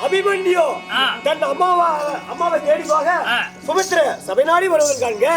அபிமன்யு தன் அம்மாவை தேடி போக சுமித்ர சபை நாடி வருவதற்காங்க.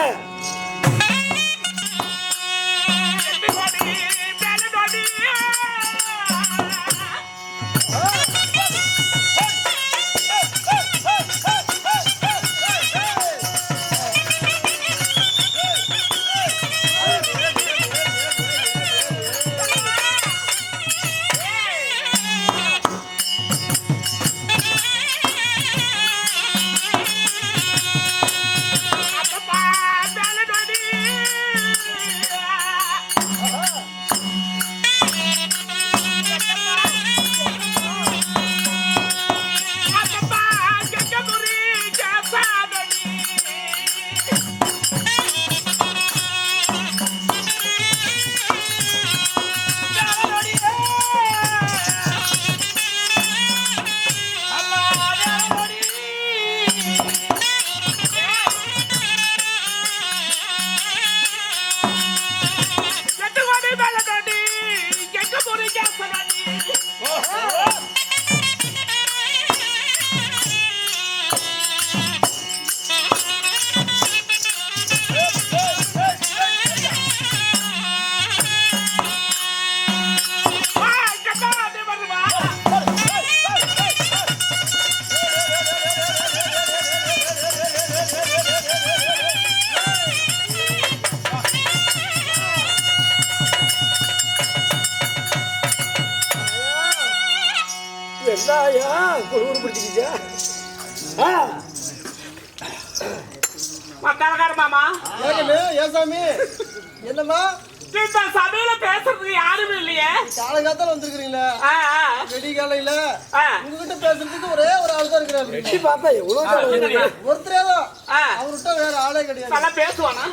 மாமா ஏசாமி என்னமா சபையில பேசுறதுக்கு யாருமே இல்லையே. காலகாலத்துல வந்திருக்கீங்களா? வெடி காலையில உங்ககிட்ட பேசுறதுக்கு ஒரே ஒரு ஆள் தான் இருக்கிறாரு. ஒருத்தரே தான், அவர்கிட்ட வேற ஆளே கிடையாது. நல்லா பேசுவானா?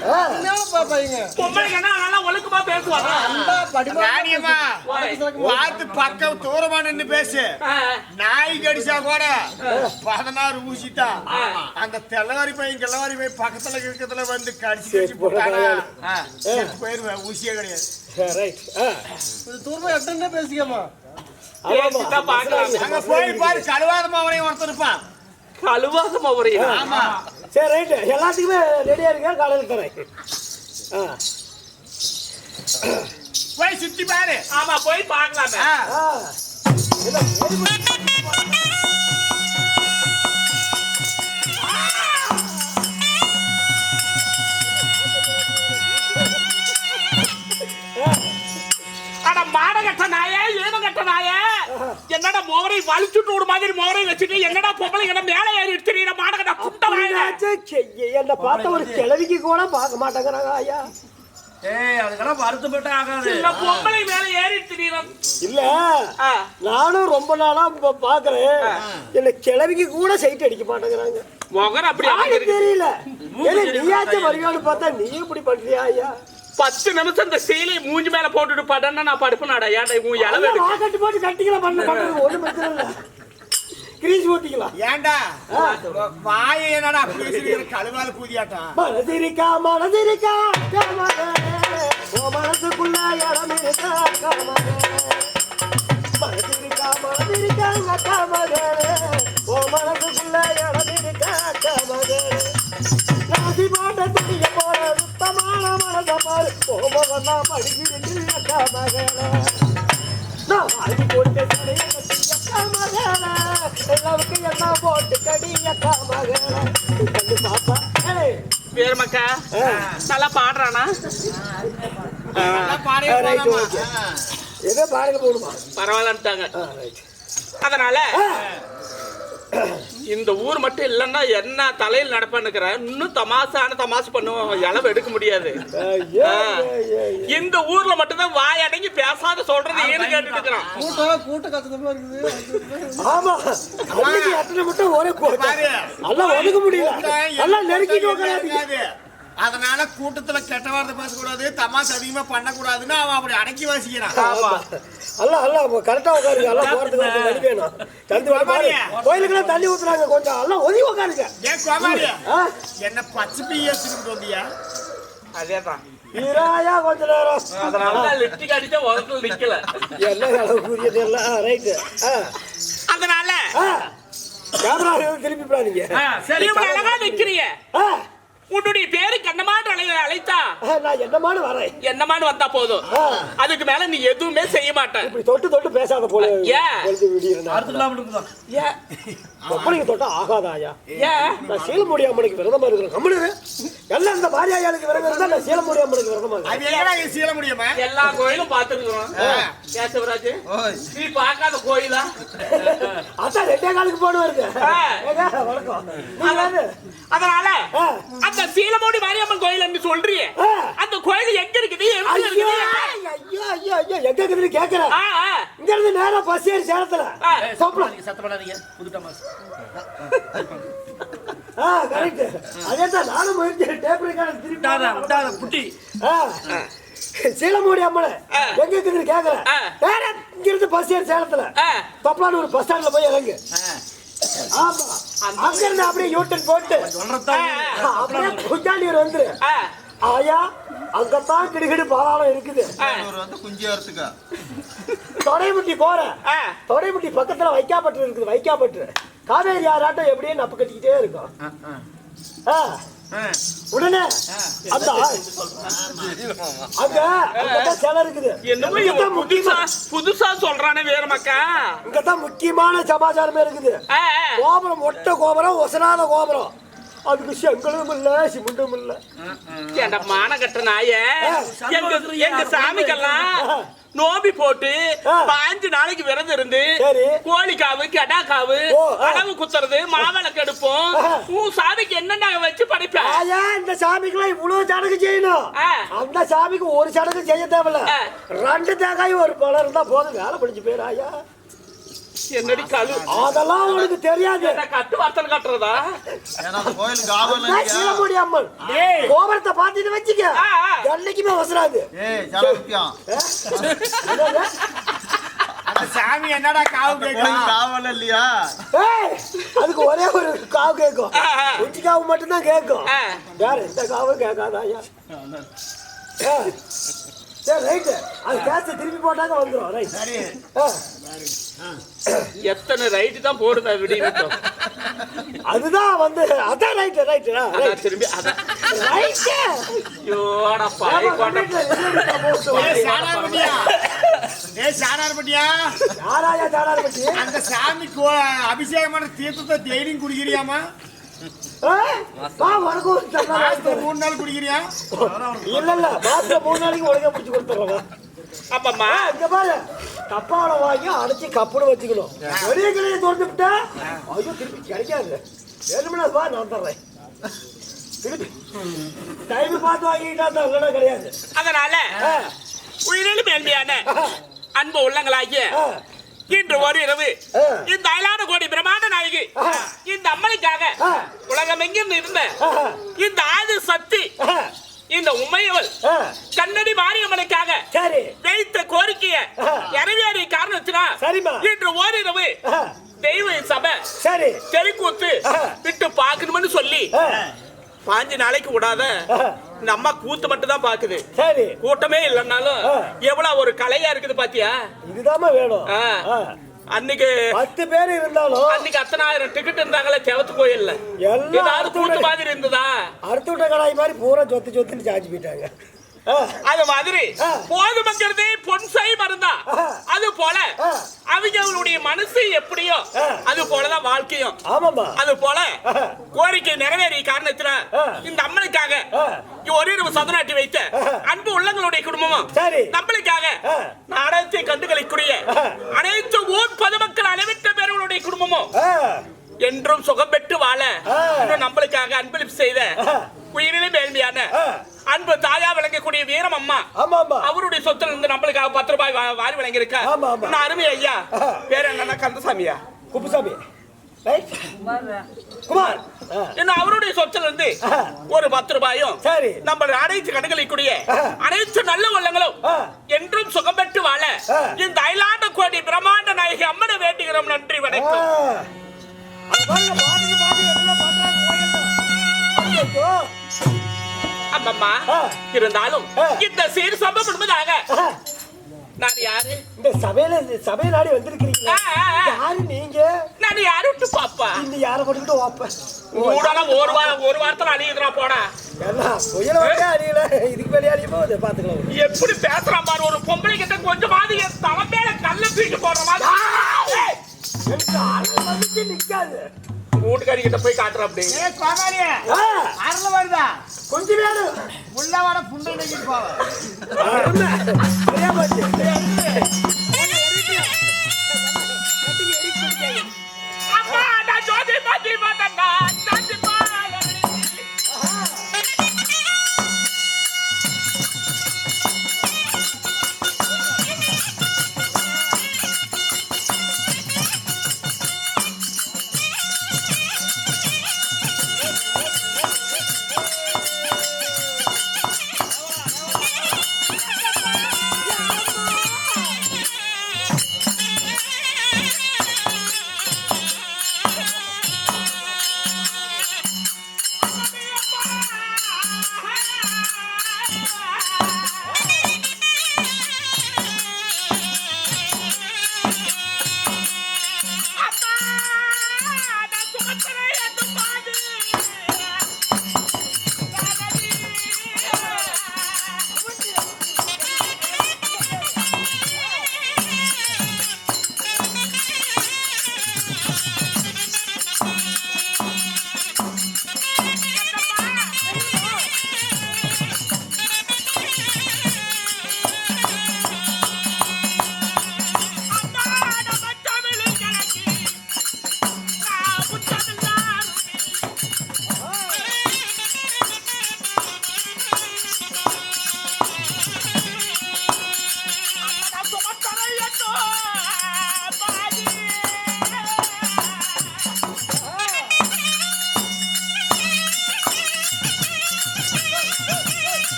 பாப்பாங்க பொம்பளைக்கு நல்லா ஒழுக்கமா பேசுவானா? பார்த்து பக்கம் தூரமா நின்று பேசு. நாய் கடிச்சா கூட 16 ஊசிட்டா அந்த தெல்லவாரி பையன் கிளவாரி பையன் பக்கத்துல இருக்கிறதுல வந்து கடிச்சு போட்டாங்க. போயிருவேன், ஊசியே கிடையாது. தூரமா எத்தனை பேசிக்கமா அங்க போய் பாரு, கழுவாதமா அவனையும் ஒருத்தர் இருப்பான். கழுவாதமா அவரையும்? ஆமா. சரி ரைட், எல்லாத்துக்குமே ரெடியா இருக்க, காலையில் தரேன். போய் சுத்தி பாரு. ஆமா, போய் பார்க்கலாமே. மாடகட்ட நாயே, ஏனோ கட்ட நாயே, என்னடா மோகரை வலிச்சுட்டு ஒரு மாதிரி மோகரை வச்சுட்டு என்னடா பொம்பளை மேலே ஏறி எடுத்துறீங்க மாடகட்ட குட்ட நாயே. என்ன பார்த்த ஒரு கிழவிக்கு கூட பார்க்க மாட்டேங்கிறாங்க ஐயா. அதுக்கெல்லாம் வருத்தப்பட்டு ஆகாது. பொம்பளை மேல ஏறி எடுத்துறீங்க. இல்ல, நானும் ரொம்ப நாளா பாக்குறேன், என்ன கிழவிக்கு கூட சைட் அடிக்க மாட்டேங்கிறாங்க. மோகர் அப்படி தெரியல, நீயாச்சும் வருவான்னு பார்த்தா நீ இப்படி பண்றியா ஐயா? 10 நிமிஷம் இந்த சீலை மூஞ்சி மேல போட்டுட்டு படன்னா நான் படுப்பேனாடா. ஏன்டா உன் இளவு கட்டி போட்டு கட்டிக்கலாம், பண்ண ஒண்ணு பிரச்சனை இல்ல, கிரீஸ் ஊத்திக்கலாம். ஏன்டா வாய என்னடா பேசுறீங்க? கழுவால பூதியாட்டம். மனதிருக்கா மனதிருக்கா மனசுக்குள்ள இடம் இருக்கா மனதிருக்கா மனதிருக்கா ஓ மனசுக்குள்ள இடம் இருக்கா ராசி போட்ட துணிய போல சுத்தமான மனச பாரு போவதா படிக்கிறது அக்கா மகள நான் வாங்கி போட்டு கடைய கட்டி அக்கா மகள எல்லாவுக்கு என்ன போட்டு கடி அக்கா மகள கண்டு பாப்பா. பேர் மக்கா நல்லா பாடுறானா? ஏதோ பாடல போடுமா, பரவாயில்லன்ட்டாங்க. அதனால இந்த ஊர் மட்டும் இல்லன்னா என்ன தலையில் நடப்பான்னுக்கிற இன்னும் தமாசு பண்ணுவோம். இளவு எடுக்க முடியாது. இந்த ஊர்ல மட்டும்தான் வாய் அடங்கி பேசாத சொல்றது ஏன்னு கேட்டுட்டு இருக்கிறான். கூட்ட கத்துக்கமா இருக்குது. ஆமா, அத்தனை மட்டும் ஒரே நல்லா ஒதுக்க முடியல, நல்லா நெருக்கிட்டு உட்காராது. அதனால கூட்டத்துல கெட்ட வார்த்தை பேசக்கூடாது, தமாசு அதிகமா பண்ணக்கூடாதுன்னு அவன் அப்படி அடக்கி வாசிக்கிறான். கரெக்டா உட்காருங்க, எல்லாம் போறதுக்கு வழி வேணும். கோயிலுக்கெல்லாம் தண்ணி ஊத்துறாங்க, கொஞ்சம் எல்லாம் ஒதுங்கி உட்காருங்க. ஏன் கோமாரியா என்ன பச்சை பிஎஸ்க்கு வந்தியா? அதேதான் கொஞ்ச நேரம். அதனால லிப்டிக் அடிச்சா உதத்துல நிக்கல. என்ன கூறியது எல்லாம் ரைட்டு. அதனால கேமரா திருப்பி பாருங்க. சரி அழகா நிக்கிறீங்க. உன்னுடைய பேரு கண்ணமான்னு அழைத்தா நான் என்னமான்னு வரேன். என்னமான்னு வந்தா போதும். அதுக்கு மேல நீ எதுவுமே செய்ய மாட்டேன். இப்படி தொட்டு தொட்டு பேசாத போல. ஒப்பனைக்கு தொட்டா ஆகாதாயா? நான் சீலமுடி அம்மனுக்கு விரதமா இருக்கிறேன். கம்முனு எல்லாம் இந்த மாரியாயாளுக்கு விரதம் இருந்தா நான் சீலமுடி அம்மனுக்கு விரதமா இருக்கேன். சீலமுடியம்மா எல்லா கோயிலும் பாத்துருக்கோம். கேசவராஜ் நீ பார்க்காத கோயிலா? அதான் 2 காலுக்கு போன வருது. வணக்கம். அதனால அந்த சீலமுடி மாரியம்மன் கோயில் சொல்றிய அந்த கோயில் எங்க இருக்குது? ஐயோ ஐயோ ஐயோ எங்க இருக்குதுன்னு கேக்குறேன். இங்க இருந்து நேரா பஸ் ஏறி சேலத்துல கரெக்ட். அதேதான் நானும் டேப் ரெக்கார்டர் திருப்பி புட்டி சீலமுடி அம்மனை எங்க இருக்குதுன்னு கேக்குறேன். நேரா இங்க இருந்து பஸ் ஏறி சேலத்துல தொப்பலான ஒரு பஸ் ஸ்டாண்ட்ல போய் இறங்கு. ஆமா அங்க இருந்து அப்படியே யூட்டன் போட்டு அப்படியே குஞ்சாண்டியூர் வந்துரு. ஆயா அங்கத்தான் கிடுகிடு பாலாளம் இருக்குது. தொடைமுட்டி போற தொடைமுட்டி பக்கத்துல வைக்காப்பட்டு இருக்குது. வைக்காப்பட்டு காவேரி ஆறாட்டம் எப்படியே நப்பு கட்டிக்கிட்டே இருக்கும். உடனே அந்த அங்க சிலை இருக்குது. புதுசா சொல்றானே வேற மக்கா. இங்கதான் முக்கியமான சமாச்சாரமே இருக்குது. கோபுரம் மொட்டை கோபுரம் ஒசனாத கோபுரம். அதுக்கு செங்கலும் இல்ல சிமெண்டும் இல்ல. ஏண்டா மான கட்ட நாய எங்க சாமிக்கெல்லாம் நோம்பி போட்டு 5 நாளைக்கு விரதம் இருந்து கோழிக்காவு கெடாக்காவு அளவு குத்துறது மாவிளக்கு எடுப்போம். உன் சாமிக்கு என்னென்ன வச்சு படைப்பேன்? இந்த சாமிக்கெல்லாம் இவ்வளவு சடங்கு செய்யணும். அந்த சாமிக்கு ஒரு சடங்கு செய்ய தேவையில்ல. 2 தேங்காய் ஒரு பழம் இருந்தா போதும், வேலை பிடிச்சு போயிரு. ஆயா என்னடி கழு அதெல்லாம் உனக்கு தெரியாது. கட்டு வார்த்தல் கட்டுறதா? சீலமுடி அம்மன் கோபுரத்தை பார்த்துட்டு வச்சுக்க என்னைக்குமே வசராது. சாமி என்னடா காவு காவல் இல்லையா? அதுக்கு ஒரே ஒரு காவு கேட்கும். குச்சி காவு மட்டும்தான் கேட்கும். வேற எந்த காவும் கேட்காதா? ஐயா சரி ரைட்டு. அது கேஸ் திருப்பி போட்டாங்க வந்துடும். ரைட் சரி. எத்தனை ரைட்டு தான் போடுதா விடிய? அதுதான் வந்து அதான் ரைட் ரைட் திரும்பி அதான் ரைட். ஐயோடா பாய் கொண்ட அந்த சாமி அபிஷேகமான தீர்த்தத்தை டெய்லியும் குடிக்கிறியாமா? 3 நாள் குடிக்கிறியா? இல்ல இல்ல மாசம் 3 நாளைக்கு ஒழுங்கா முடிச்சு கொடுத்துறோம். அப்பம்மா இங்க பாரு கப்பால வாங்கி அடைச்சி கப்புன்னு வச்சுக்கணும். வெளியே கிளியை தோண்டு விட்டா ஐயோ திருப்பி கிடைக்காது. 7 மணி நேரம் நான் தர்றேன். திருப்பி டைம் பார்த்து வாங்கிட்டா தான் கிடையாது. அதனால உயிரிலும் மேன்மையான அன்பு உள்ளங்களாகிய இன்று ஒரு இரவு இந்த அயலான கோடி பிரமாண்ட நாயகி இந்த அம்மனுக்காக உலகம் எங்கிருந்து இருந்த இந்த ஆதி சக்தி இந்த உண்மையவள் கண்ணடி மாரியம்மனுக்காக வைத்த கோரிக்கையை நிறைவேறிய காரணத்தினால் இன்று ஓரிரவு தெய்வ சபை தெருக்கூத்து விட்டு பார்க்கணும்னு சொல்லி 5 நாளைக்கு விடாத நம்ம கூத்து மட்டும் தான் பாக்குது. கூட்டமே இல்லைன்னாலும் எவ்வளவு ஒரு கலையா இருக்குது பாத்தியா? இதுதான் வேணும். அன்னைக்கு 10 பேர் இருந்தாலும் அன்னைக்கு 10,000 டிக்கெட் இருந்தாங்களே தேவத்து கோயில்ல ஏதாவது கூத்து மாதிரி இருந்ததா? அடுத்த விட்ட கடாய் மாதிரி பூரா சொத்து சொத்துன்னு சார்ஜ் போயிட்டாங்க. அது மாதிரி போதுமங்கிறது பொன்சை மருந்தா. அது போல அவங்களுடைய மனசு எப்படியோ அது போலதான் வாழ்க்கையும். அது போல கோரிக்கை நிறைவேறிய காரணத்துல இந்த அம்மனுக்காக ஒரு இரவு சதுராட்டி வைத்த அன்பு உள்ளங்களுடைய குடும்பமும் நம்மளுக்காக நாடகத்தை கண்டுகளிக்கூடிய அனைத்து ஊர் பொதுமக்கள் அளவிட்ட பேர்களுடைய குடும்பமும் என்றும் சுகம் பெற்று வாழ நம்மளுக்காக அன்பளிப்பு செய்த உயிரிலே மேன்மையான அன்பு தாயா விளங்கக்கூடிய வீரம் அம்மா அவருடைய சொத்துல இருந்து நம்மளுக்காக 10 ரூபாய் வாரி வழங்கி இருக்க அருமை ஐயா. பேர் என்னன்னா கந்தசாமியா குப்புசாமி குமார். இன்னும் அவருடைய சொத்துல இருந்து ஒரு 10 ரூபாயும் நம்ம அனைத்து கடைகளிக்கூடிய அனைத்து நல்ல உள்ளங்களும் என்றும் சுகம் பெற்று வாழ இந்த அயலாண்ட கோடி பிரம்மாண்ட நாயகி அம்மனை வேண்டுகிறோம். நன்றி வணக்கம். அம்மம்மா இருந்தாலும் இந்த சீர் சம்பவம் என்பதாக நான் யாரு? இந்த சபையில நாடி வந்திருக்கீங்க. யாரு நீங்க? நான் யாரு விட்டு பாப்பா இன்னும் யாரை போட்டுக்கிட்டு வாப்ப ஊடால ஒரு வாரத்துல அழியுதுடா போடா எல்லாம் புயல வர அழியல இதுக்கு மேலே அழிய போகுது பாத்துக்கலாம் எப்படி பேசுறான் பாரு ஒரு பொம்பளை கிட்ட கொஞ்சமாவது என் தலை மேல கல்ல தூக்கி போடுற மாதிரி எனக்கு அரை மணிக்கு நிக்காது வீட்டுக்காரி கிட்ட போய் காட்டுற அப்படி அரல வருதா கொஞ்சம் நேரம் உள்ள வர புண்டை நெக்கிட்டு போவ அம்மா நான் ஜோதி மாத்தி மாட்டேன்டா சாந்தி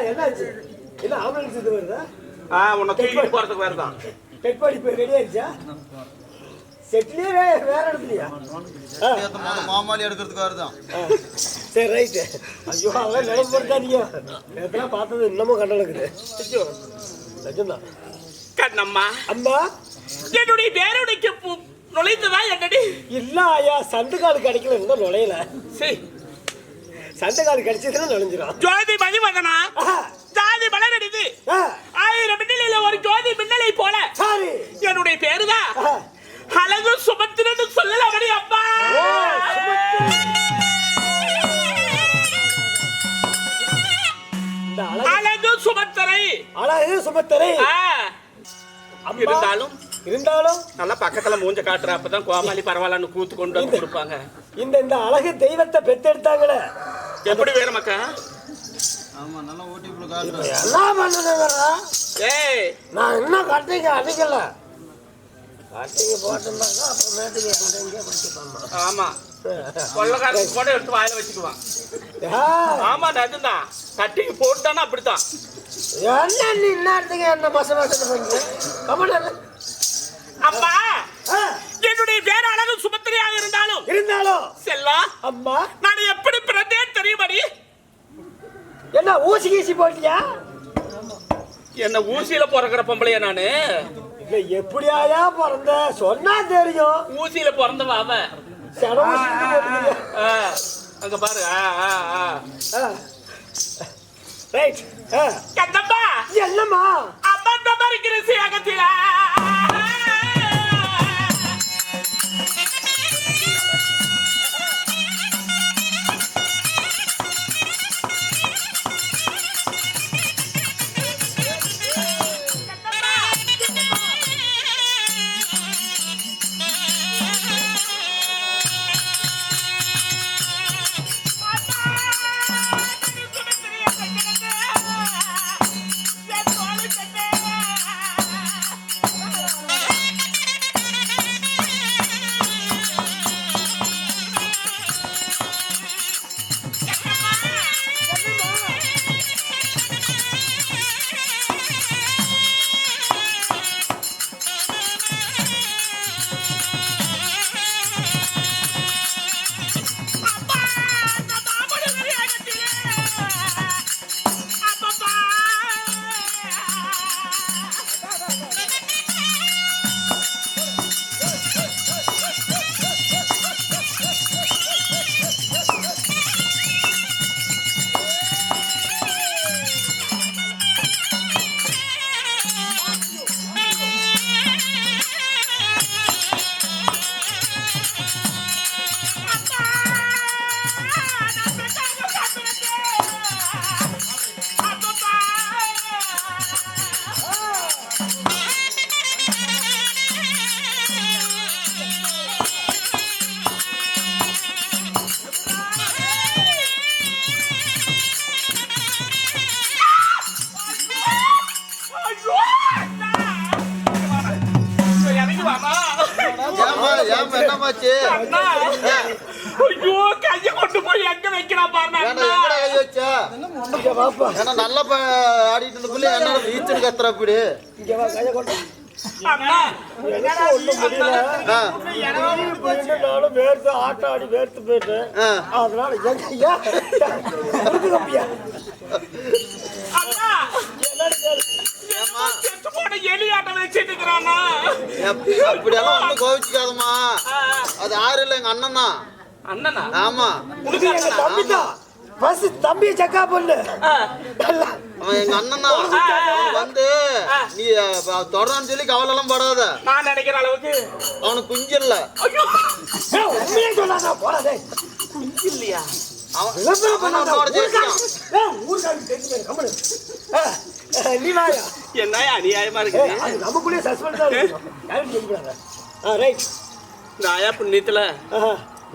என்னாச்சு என்ன ஆம்புலன்ஸ் இது வருதா உன்னை தூக்கிட்டு போறதுக்கு வேறதான் பெட் பாடி போய் ரெடி ஆயிடுச்சா செட்லயே வேற இடத்துலயா மாமாலி எடுக்கிறதுக்கு வருதான் சரி ரைட்டு ஐயோ அவன் நினைப்பு போட்டானியோ நேரத்தெல்லாம் பார்த்தது இன்னமும் கண்டனுக்குது ஐயோ நிஜம்தான் கண்ணம்மா அம்மா என்னுடைய பேருடைக்கு நுழைந்ததா என்னடி இல்ல ஐயா சண்டுகால் கிடைக்கல இருந்தா நுழையல சரி சண்டுகால் கிடைச்சதுன்னா நுழைஞ்சிடும் ஜோதி மதிவதனா ஜாதி மலரடிது 1000 மின்னலில ஒரு ஜோதி மின்னலை போல சரி என்னுடைய பேருதான் அழகு சுமத்திரன்னு சொல்லலாமடி அப்பா அழகு சுமத்தரை அழகு சுமத்தரை இருந்தாலும் நல்லா பக்கத்துல மூஞ்ச காட்டுற அப்பதான் கோமாளி பரவாயில்லன்னு கூத்து கொண்டு வந்து கொடுப்பாங்க இந்த அழகு தெய்வத்தை பெத்தெடுத்தாங்களே எப்படி வேற மக்கா ஆமா நல்லா ஓட்டிப்புல காட்டுற எல்லாம் பண்ணுதுங்கடா ஏய் நான் இன்னும் கட்டிங்க அடிக்கல கட்டிங்க போட்டோம்னாக்கா அப்புறமேட்டுக்கு எங்க படிச்சுப்பாங்க ஆமா கொள்ளக்காரன் கூட எடுத்து வாயில வச்சுக்குவான் ஆமா அதுதான் கட்டிங்க போட்டானா அப்படித்தான் என்ன நீ இன்னத்துக்கு என்ன மசமாசத்தை பண்ற கமல அம்மா என்னுடைய பேர் அழகு சுமத்திரையாக இருந்தாலும் செல்லா அம்மா நான் எப்படி பிறந்தேன் தெரியுமாடி என்ன ஊசி கீசி போட்டியா என்ன ஊசியில பிறக்கிற பொம்பளையா நானு இல்ல எப்படியாயா பிறந்த சொன்னா தெரியும் ஊசியில பிறந்தவ அவ அங்க பாரு ரைட் கந்தப்பா என்னம்மா அம்மா தான் இருக்கிற சியாகத்தில என்னமாச்சு? ஐயோ கைய கொண்டு போய் எங்க வைக்கிறான் பாருங்க கை வச்சா ஏன்னா நல்லா ஆடிட்டு இருந்துக்குள்ளே என்ன ஈச்சல் கத்துற அப்படி இங்க வா கைய கொண்டு அண்ணா நானும் வேர்த்து ஆட்டம் ஆடி வேர்த்து போயிட்டேன் அதனால எங்கய்யா கம்பியா அண்ணா எலியாட்டம் வச்சுட்டு இருக்கிறானா அப்படியெல்லாம் ஒண்ணும் கோவிச்சுக்காதம்மா அது யாரும் இல்ல எங்க அண்ணன் தான் அண்ணனா ஆமா எங்க தம்பி தான் பஸ் தம்பி செக்கா பண்ணு அவன் எங்க அண்ணன் தான் வந்து நீ தொடர்ந்து சொல்லி கவலை எல்லாம் படாத நான் நினைக்கிற அளவுக்கு அவனுக்கு குஞ்சு இல்ல உண்மையே சொல்லாத போறாதே குஞ்சு இல்லையா என்ன அநியாயமா இருக்கு நமக்குள்ளே சஸ்பெண்ட் ரைட் நாயா புண்ணியத்துல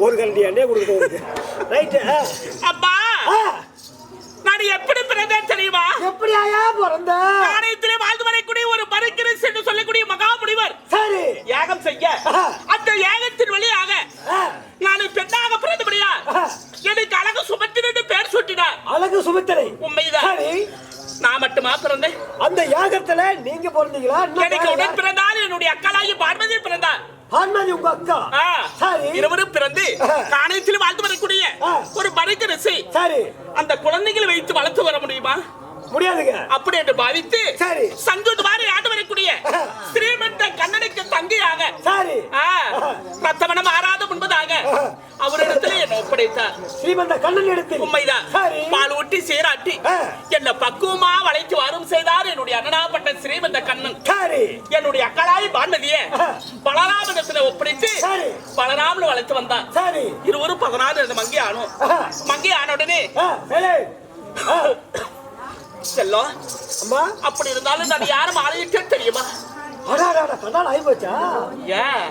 ஒரு கரண்டி எண்ணெய் கொடுக்குறது ரைட் அப்பா நான் எப்படி பிறந்தேன் தெரியுமா எப்படி ஆயா பிறந்த காரியத்திலே வாழ்ந்து வரக்கூடிய ஒரு பரிக்கிரஸ் என்று சொல்லக்கூடிய மகா முனிவர் சரி யாகம் செய்ய அந்த யாகத்தின் வழியாக நான் பெண்ணாக பிறந்தபடியா எனக்கு அழகு சுமத்திரன் என்று பெயர் சூட்டினார் அழகு சுமித்திரை உண்மைதான் சரி நான் மட்டுமா பிறந்தேன் அந்த யாகத்துல நீங்க பிறந்தீங்களா எனக்கு உடன் பிறந்தால் என்னுடைய அக்காளாகி பார்வதி பிறந்தார் பார்வதி உங்க அக்கா சரி இருவரும் பிறந்து காணியத்தில் வாழ்ந்து வரக்கூடிய ஒரு பரிக்கிரசி சரி அந்த குழந்தைகளை வைத்து வளர்த்து வர முடியுமா முடியாதுங்க அப்படி என்று பாவித்து சரி சங்குது மாதிரி ஆண்டு வரக்கூடிய ஸ்ரீமந்த கண்ணனுக்கு தங்கையாக சரி பிரத்தமனம் ஆறாத முன்பதாக அவரிடத்துல என்ன ஒப்படைத்தார் ஸ்ரீமந்த கண்ணன் இடத்தில் உண்மைதான் பால் ஊட்டி சீராட்டி என்ன பக்குவமா வளைத்து வரும் செய்தார் என்னுடைய அண்ணனாப்பட்ட ஸ்ரீமந்த கண்ணன் சரி என்னுடைய அக்களாய் பான்மதிய பலராமனத்துல ஒப்படைத்து பலராமன் வளைத்து வந்தார் சரி இருவரும் 16 மங்கை ஆனோம் மங்கை ஆன உடனே செல்லம் அம்மா அப்படி இருந்தாலும் நான் யாரும் ஆலயிட்டே தெரியுமா அடாடா கண்ணால ஆயி போச்சா ஏன்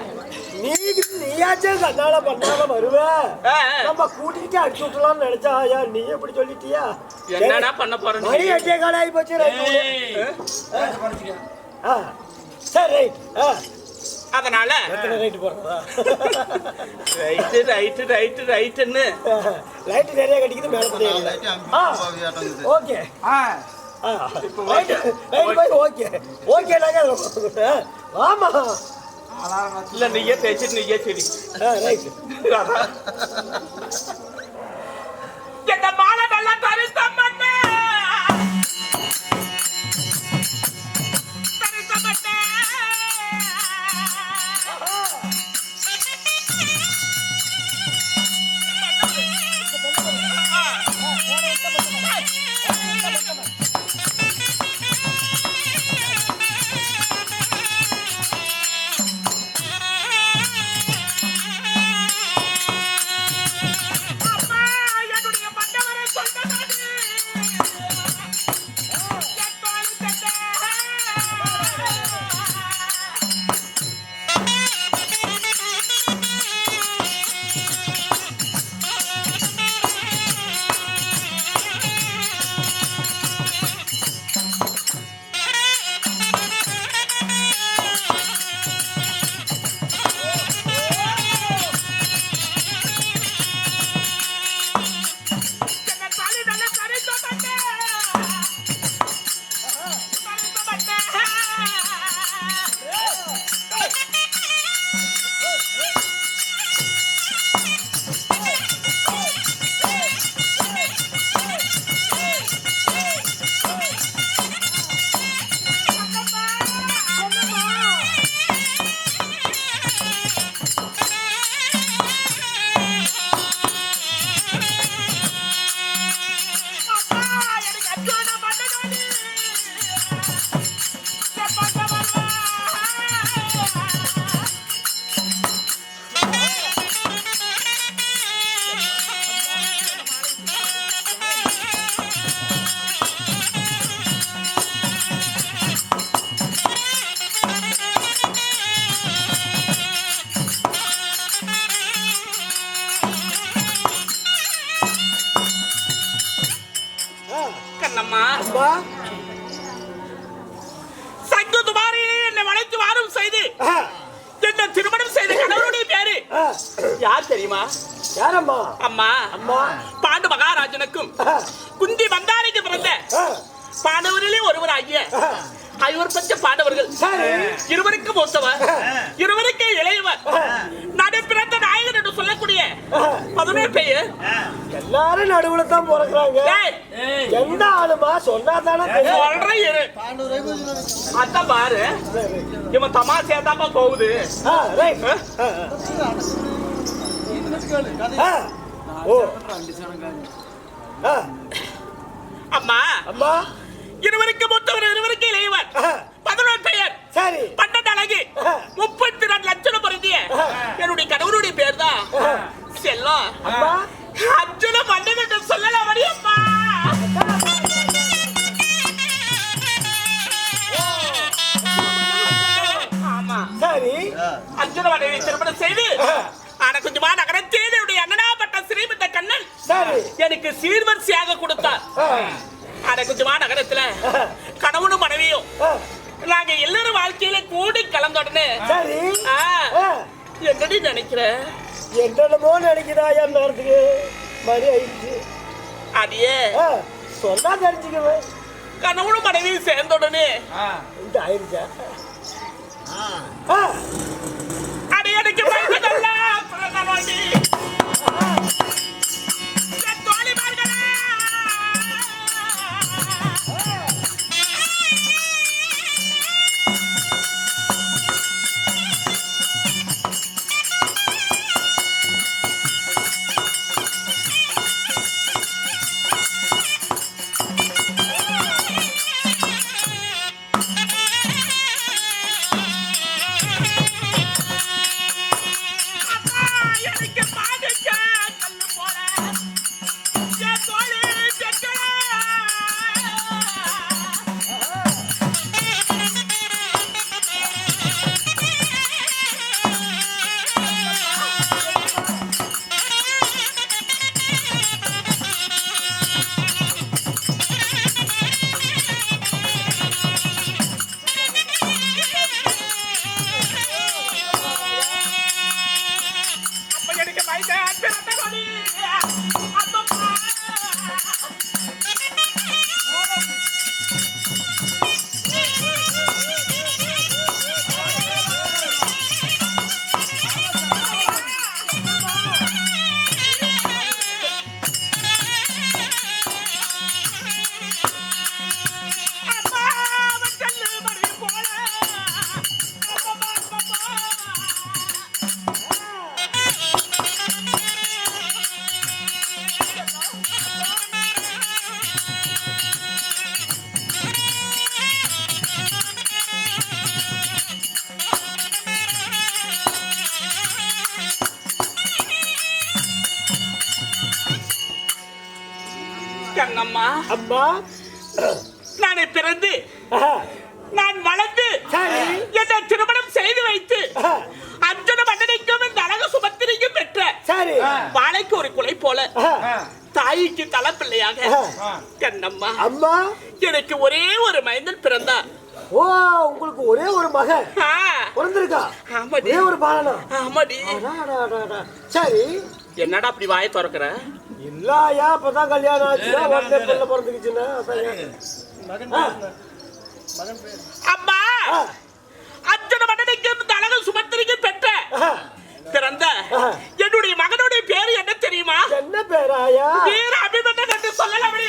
நீயாச்சே கண்ணால பண்ணால வருவ நம்ம கூட்டிட்டு அடிச்சு விட்டலாம்னு நினைச்சா ஐயா நீ எப்படி சொல்லிட்டியா என்னடா பண்ண போறேன் மணி 8 கால் ஆயி போச்சு சரி ரைட் அதனால ரைட் போறதா ரைட் ரைட்னு லைட் நிறைய கட்டிக்கிது மேல போய் ஓகே ஓகே ஓகே ஆமா இல்ல நீயே பேசிட்டு நீயே சரி ரைட் என்ன மாலை நல்லா தரிசனம் பண்ண கண்ணம்மா அம்மா சங்குதுமாரி என்னை வளைத்து வாரம் செய்து என்ன திருமணம் செய்த கணவனுடைய பேரு யார் தெரியுமா? யாரம்மா? அம்மா அம்மா பாண்டு மகாராஜனுக்கும் குந்தி மந்தாரிக்கு பிறந்த பாண்டவரிலே ஒருவர் ஆகிய ஐவர் பஞ்ச பாண்டவர்கள் இருவருக்கு மூத்தவர் இருவருக்கு இளையவர் நடு பிறந்த நாயகன் என்று சொல்லக்கூடிய 11 பேர் எல்லாரும் நடுவுல தான் பிறக்கிறாங்க. எந்த ஆளுமா சொன்னா தானே சொல்றேன். அதான் பாரு இவன் தமாஷையா தாமா போகுது. அம்மா அம்மா இருவருக்கு மூத்தவர் இருவருக்கு இளையவர் 11 பெயர் சரி 12 அழகு 32 லட்சம் பொருந்திய என்னுடைய கணவனுடைய பேர் தான் செல்லம். அம்மா அர்ஜுன மன்னன் என்று சொல்லலாம் அம்மா. ஆமா சரி அர்ஜுன மன்னனை திருமணம் செய்து ஆனா கொஞ்சமா நகரத்தில் என்னுடைய அண்ணனாப்பட்ட ஸ்ரீமந்த கண்ணன் எனக்கு சீர்வரிசையாக கொடுத்தார். ஆனா கொஞ்சமா நகரத்துல கணவனும் மனைவியும் நாங்க எல்லாரும் வாழ்க்கையில கூடி கலந்த உடனே சரி என்னடி நினைக்கிற? என்னமோ நினைக்கிறா என் நேரத்துக்கு மணி ஆயிடுச்சு. அடியே சொன்னா தெரிஞ்சுக்குவேன். கணவனும் மனைவியும் சேர்ந்த உடனே இந்த ஆயிடுச்சா? அடி எனக்கு பயந்ததெல்லாம் பிறந்தவண்டி. என் தோழிமார்களே கண்ணம்மா அம்மா நானே பிறந்து நான் வளர்ந்து என்னை திருமணம் செய்து வைத்து அர்ஜுன மன்னனுக்கும் இந்த அழகு சுபத்திரிக்கும் பெற்ற வாழைக்கு ஒரு குலை போல தாய்க்கு தலைப்பிள்ளையாக கண்ணம்மா அம்மா எனக்கு ஒரே ஒரு மைந்தன் பிறந்தார். ஓ உங்களுக்கு ஒரே ஒரு மகன் பிறந்திருக்கா? ஆமாடி. ஒரே ஒரு பாலனா? ஆமாடி. சரி என்னடா அப்படி வாயை திறக்கிற? இல்லையா இப்பதான் கல்யாணம் ஆச்சுன்னா உடனே பிள்ளை பிறந்துக்குச்சுன்னா அம்மா அர்ஜுன மன்னனுக்கும் இந்த அழகு சுபத்திரிக்கும் பெற்ற பிறந்த என்னுடைய மகனுடைய பேரு என்ன தெரியுமா? என்ன பேராயா? வீர அபிமன்யன் என்று சொல்லலாம்.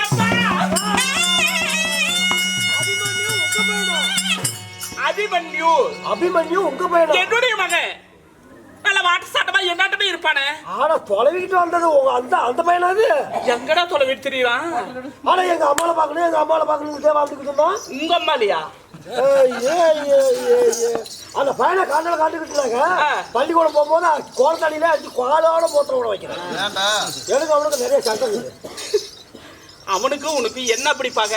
அபிமன்யு அபிமன்யு உங்க பையனா? என்னுடைய மகன் நல்ல வாட்டு சாட்டமா என்னாட்டமே இருப்பானே. ஆனா தொலைவிட்டு வந்தது உங்க அந்த பையனா? அது எங்கடா தொலைவிட்டு தெரியுறான்? ஆனா எங்க அம்மாவை பார்க்கணும் எங்க அம்மாவை பார்க்கணும் வாழ்ந்துக்கிட்டு இருந்தான். உங்க அம்மா இல்லையா? அந்த பையனை காண்டால காட்டுக்கிட்டுனாங்க பள்ளிக்கூடம் போகும்போது கோலத்தடியில அடிச்சு காலோட மூத்திரம் விட வைக்கிறேன். எனக்கு அவனுக்கு நிறைய சண்டை இருக்குது. அவனுக்கு உனக்கு என்ன பிடிப்பாங்க?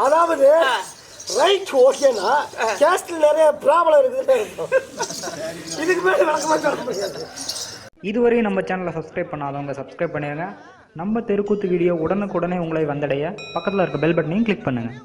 அதாவது ரைட் ஓகேனா கேஸ்ட்ல நிறைய ப்ராப்ளம் இருக்குது. இதுக்கு மேல நடக்க முடியாது. இதுவரையும் நம்ம சேனலை சப்ஸ்கிரைப் பண்ணாதவங்க சப்ஸ்கிரைப் பண்ணிடுங்க. நம்ம தெருக்கூத்து வீடியோ உடனுக்குடனே உங்களை வந்தடைய பக்கத்தில் இருக்க பெல் பட்டனையும் கிளிக் பண்ணுங்கள்.